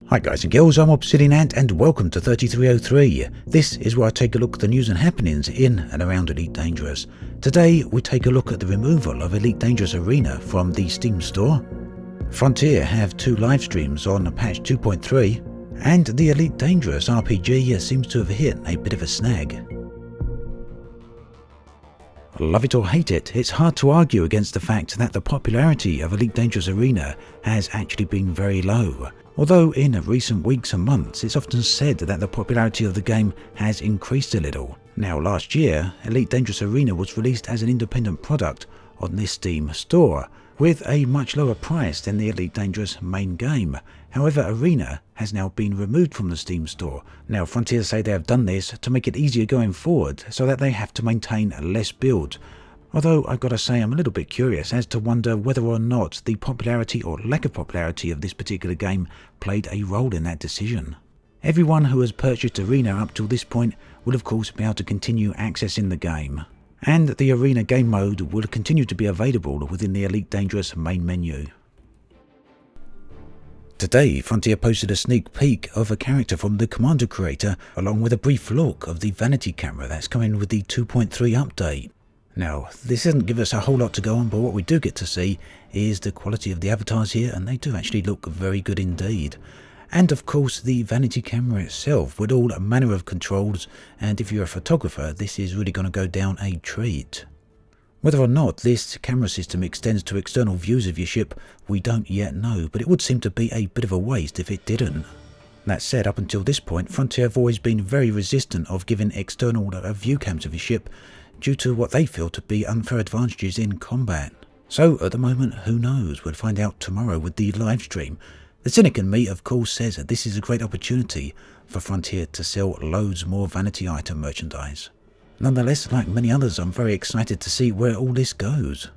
Hi guys and girls, I'm Obsidian Ant and welcome to 3303. This is where I take a look at the news and happenings in and around Elite Dangerous. Today we take a look at the removal of Elite Dangerous Arena from the Steam store. Frontier have 2 live streams on patch 2.3 and the Elite Dangerous RPG seems to have hit a bit of a snag. Love it or hate it, it's hard to argue against the fact that the popularity of Elite Dangerous Arena has actually been very low. Although in recent weeks and months it's often said that the popularity of the game has increased a little. Now last year, Elite Dangerous Arena was released as an independent product on this Steam store, with a much lower price than the Elite Dangerous main game. However, Arena has now been removed from the Steam store. Now Frontier say they have done this to make it easier going forward, so that they have to maintain less builds. Although I've got to say I'm a little bit curious as to wonder whether or not the popularity or lack of popularity of this particular game played a role in that decision. Everyone who has purchased Arena up till this point will of course be able to continue accessing the game. And the Arena game mode will continue to be available within the Elite Dangerous main menu. Today, Frontier posted a sneak peek of a character from the Commander creator, along with a brief look of the vanity camera that's coming with the 2.3 update. Now, this doesn't give us a whole lot to go on, but what we do get to see is the quality of the avatars here, and they do actually look very good indeed. And of course the vanity camera itself with all manner of controls, and if you're a photographer this is really going to go down a treat. Whether or not this camera system extends to external views of your ship we don't yet know, but it would seem to be a bit of a waste if it didn't. That said, up until this point Frontier have always been very resistant of giving external view cams of your ship due to what they feel to be unfair advantages in combat. So at the moment, who knows, we'll find out tomorrow with the live stream. The cynic in me of course says that this is a great opportunity for Frontier to sell loads more vanity item merchandise. Nonetheless, like many others, I'm very excited to see where all this goes.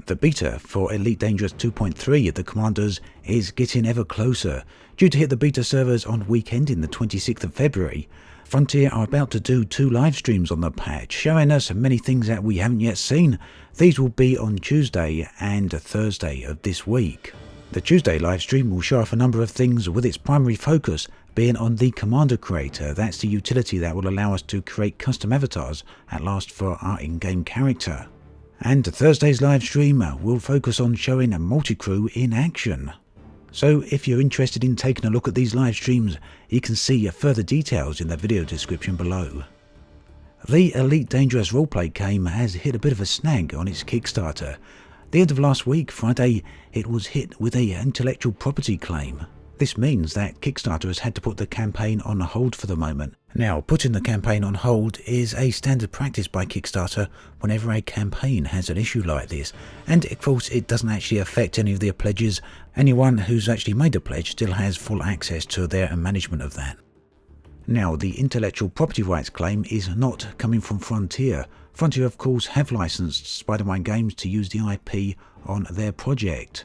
The beta for Elite Dangerous 2.3 at the Commanders is getting ever closer. Due to hit the beta servers on week ending the 26th of February, Frontier are about to do 2 live streams on the patch, showing us many things that we haven't yet seen. These will be on Tuesday and Thursday of this week. The Tuesday live stream will show off a number of things, with its primary focus being on the Commander Creator. That's the utility that will allow us to create custom avatars at last for our in-game character. And Thursday's live stream will focus on showing a multi-crew in action. So if you're interested in taking a look at these live streams, you can see further details in the video description below. The Elite Dangerous roleplay game has hit a bit of a snag on its Kickstarter. The end of last week, Friday, it was hit with an intellectual property claim. This means that Kickstarter has had to put the campaign on hold for the moment. Now, putting the campaign on hold is a standard practice by Kickstarter whenever a campaign has an issue like this. And of course, it doesn't actually affect any of their pledges. Anyone who's actually made a pledge still has full access to their management of that. Now, the intellectual property rights claim is not coming from Frontier. Frontier, of course, have licensed Spider-Man Games to use the IP on their project.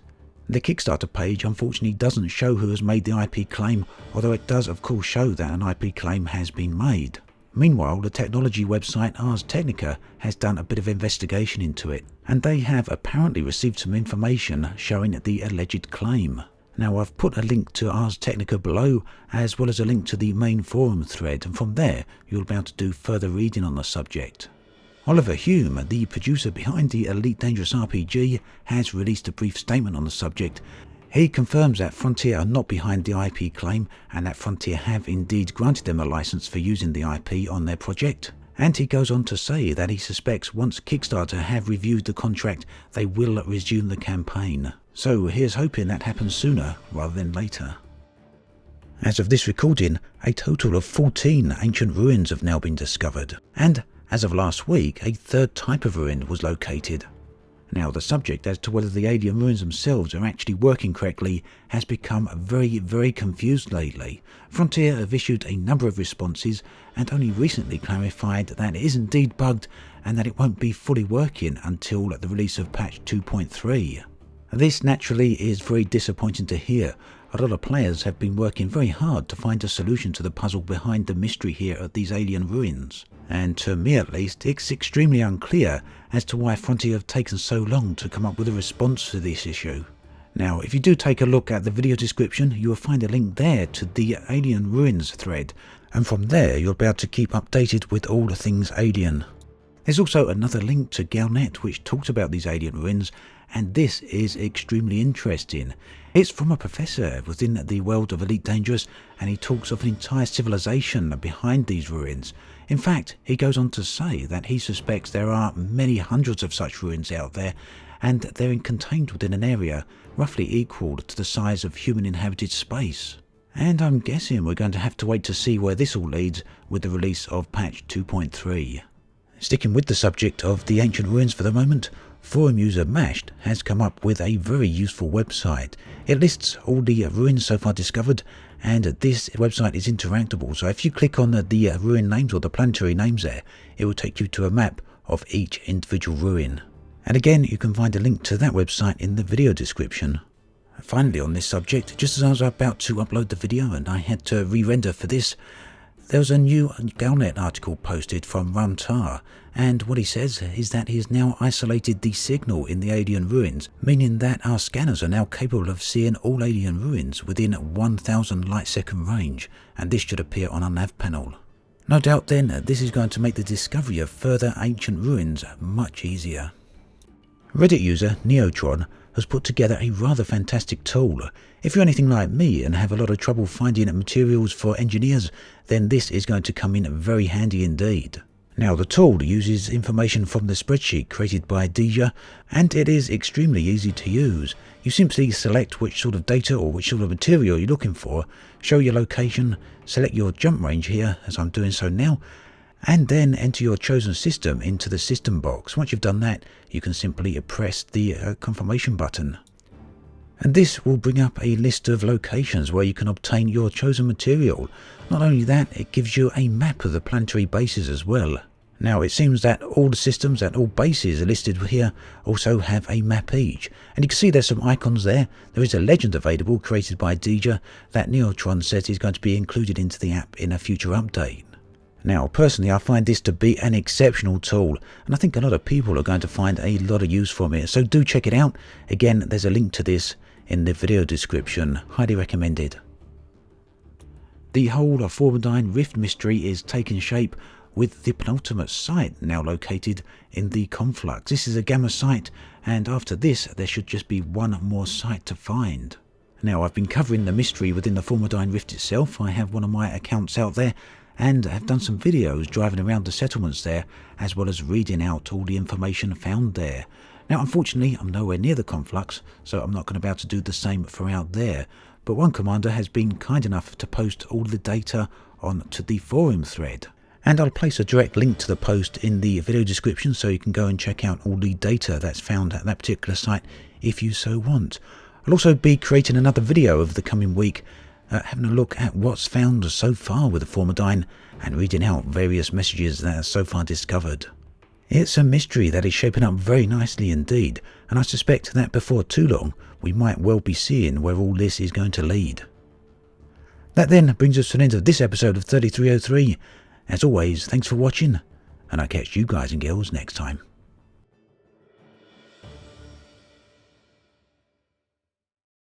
The Kickstarter page unfortunately doesn't show who has made the IP claim, although it does of course show that an IP claim has been made. Meanwhile, the technology website Ars Technica has done a bit of investigation into it, and they have apparently received some information showing the alleged claim. Now, I've put a link to Ars Technica below, as well as a link to the main forum thread, and from there you'll be able to do further reading on the subject. Oliver Hume, the producer behind the Elite Dangerous RPG, has released a brief statement on the subject. He confirms that Frontier are not behind the IP claim, and that Frontier have indeed granted them a license for using the IP on their project. And he goes on to say that he suspects once Kickstarter have reviewed the contract, they will resume the campaign. So here's hoping that happens sooner rather than later. As of this recording, a total of 14 ancient ruins have now been discovered, and as of last week, a 3rd type of ruin was located. Now, the subject as to whether the alien ruins themselves are actually working correctly has become very confused lately. Frontier have issued a number of responses and only recently clarified that it is indeed bugged and that it won't be fully working until the release of patch 2.3. This naturally is very disappointing to hear. A lot of players have been working very hard to find a solution to the puzzle behind the mystery here at these alien ruins. And to me at least, it's extremely unclear as to why Frontier have taken so long to come up with a response to this issue. Now, if you do take a look at the video description, you will find a link there to the Alien Ruins thread, and from there you'll be able to keep updated with all the things alien. There's also another link to Galnet which talks about these alien ruins, and this is extremely interesting. It's from a professor within the world of Elite Dangerous, and he talks of an entire civilization behind these ruins. In fact, he goes on to say that he suspects there are many hundreds of such ruins out there, and they're contained within an area roughly equal to the size of human inhabited space. And I'm guessing we're going to have to wait to see where this all leads with the release of patch 2.3. Sticking with the subject of the ancient ruins for the moment, forum user Mashed has come up with a very useful website. It lists all the ruins so far discovered, and this website is interactable, so if you click on the ruin names or the planetary names there, it will take you to a map of each individual ruin. And again, you can find a link to that website in the video description. Finally, on this subject, just as I was about to upload the video and I had to re-render for this, there was a new Galnet article posted from Rumtar, and what he says is that he has now isolated the signal in the alien ruins, meaning that our scanners are now capable of seeing all alien ruins within 1000 light-second range, and this should appear on our nav panel. No doubt then, this is going to make the discovery of further ancient ruins much easier. Reddit user Neotron has put together a rather fantastic tool. If you're anything like me and have a lot of trouble finding materials for engineers, then this is going to come in very handy indeed. Now, the tool uses information from the spreadsheet created by Deja, and it is extremely easy to use. You simply select which sort of data or which sort of material you're looking for, show your location, select your jump range here, as I'm doing so now, and then enter your chosen system into the system box. Once you've done that, you can simply press the confirmation button. And this will bring up a list of locations where you can obtain your chosen material. Not only that, it gives you a map of the planetary bases as well. Now, it seems that all the systems and all bases listed here also have a map each. And you can see there's some icons there. There is a legend available created by Deja that Neotron says is going to be included into the app in a future update. Now, personally, I find this to be an exceptional tool, and I think a lot of people are going to find a lot of use from it, so do check it out. Again, there's a link to this in the video description. Highly recommended. The whole of Formidine Rift mystery is taking shape, with the Penultimate site now located in the Conflux. This is a Gamma site, and after this there should just be one more site to find. Now, I've been covering the mystery within the Formidine Rift itself. I have one of my accounts out there, and have done some videos driving around the settlements there, as well as reading out all the information found there. Now, unfortunately, I'm nowhere near the Conflux, so I'm not going to be able to do the same for out there, but one commander has been kind enough to post all the data onto the forum thread. And I'll place a direct link to the post in the video description, so you can go and check out all the data that's found at that particular site if you so want. I'll also be creating another video over the coming week, having a look at what's found so far with the Formidine and reading out various messages that are so far discovered. It's a mystery that is shaping up very nicely indeed, and I suspect that before too long we might well be seeing where all this is going to lead. That then brings us to the end of this episode of 3303. As always, thanks for watching, and I'll catch you guys and girls next time.